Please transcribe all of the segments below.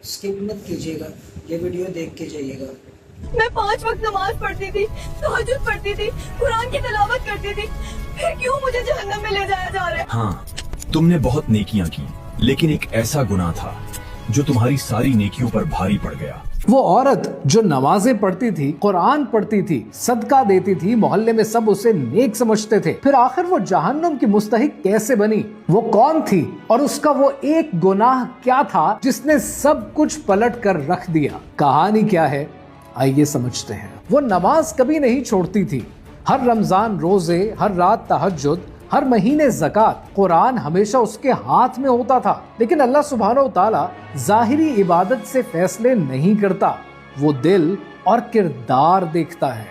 Skip मत कीजिएगा, ये वीडियो देख के जाइएगा। मैं 5 वक्त नमाज पढ़ती थी, तहज्जुद पढ़ती थी, कुरान की तिलावत करती थी, फिर क्यों मुझे जहन्नम में ले जाया जा रहा है? हाँ, तुमने बहुत नेकियां की, लेकिन एक ऐसा गुनाह था जो तुम्हारी सारी नेकियों पर भारी पड़ गया। वो औरत जो नमाजें पढ़ती थी, कुरान पढ़ती थी, सदका देती थी, मोहल्ले में सब उसे नेक समझते थे, फिर आखिर वो जहन्नुम की मुस्तहिक कैसे बनी? वो कौन थी और उसका वो एक गुनाह क्या था जिसने सब कुछ पलट कर रख दिया? कहानी क्या है, आइए समझते हैं। वो नमाज कभी नहीं छोड़ती थी, हर रमजान रोजे, हर रात तहज्जुद, हर महीने ज़कात, कुरान हमेशा उसके हाथ में होता था। लेकिन अल्लाह सुब्हानहू ताला ज़ाहिरी इबादत से फैसले नहीं करता, वो दिल और किरदार देखता है।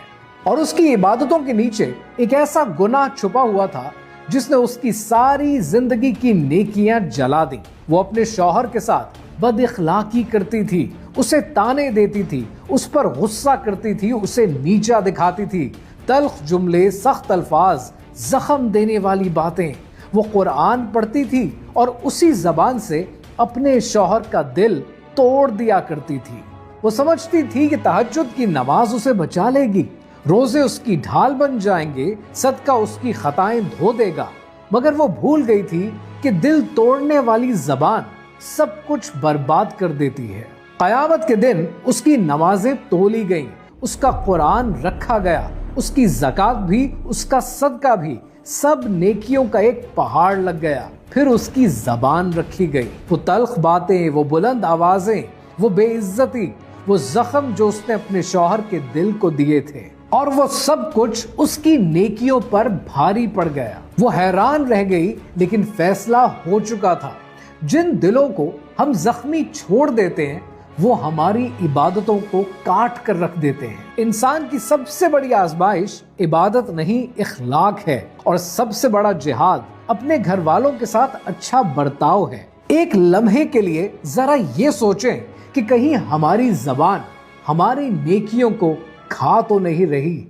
और उसकी इबादतों के नीचे एक ऐसा गुनाह छुपा हुआ था जिसने उसकी सारी जिंदगी की नेकियां जला दी। वो अपने शौहर के साथ बदइखलाकी करती थी, उसे ताने देती थी, उस पर गुस्सा करती थी, उसे नीचा दिखाती थी, तल्ख जुमले, सख्त अल्फाज, जख्म देने वाली बातें। वो कुरान पढ़ती थी और उसी जबान से अपने शौहर का दिल तोड़ दिया करती थी। वो समझती थी कि तहज्जुद की नमाज उसे बचा लेगी, रोजे उसकी ढाल बन जाएंगे, सदका उसकी खताएं धो देगा। मगर वो भूल गई थी कि दिल तोड़ने वाली जबान सब कुछ बर्बाद कर देती है। कयामत के दिन उसकी नमाजें तोली गईं, उसका कुरान रखा गया, उसकी ज़कात भी, उसका सदका भी, सब नेकियों का एक पहाड़ लग गया। फिर उसकी जबान रखी गई, वो तल्ख बातें, वो बुलंद आवाजें, वो बेइज्जती, वो जख्म जो उसने अपने शौहर के दिल को दिए थे, और वो सब कुछ उसकी नेकियों पर भारी पड़ गया। वो हैरान रह गई, लेकिन फैसला हो चुका था। जिन दिलों को हम जख्मी छोड़ देते हैं, वो हमारी इबादतों को काट कर रख देते हैं। इंसान की सबसे बड़ी आजमाइश इबादत नहीं, इखलाक है। और सबसे बड़ा जिहाद अपने घर वालों के साथ अच्छा बर्ताव है। एक लम्हे के लिए जरा ये सोचें कि कहीं हमारी जबान हमारी नेकियों को खा तो नहीं रही।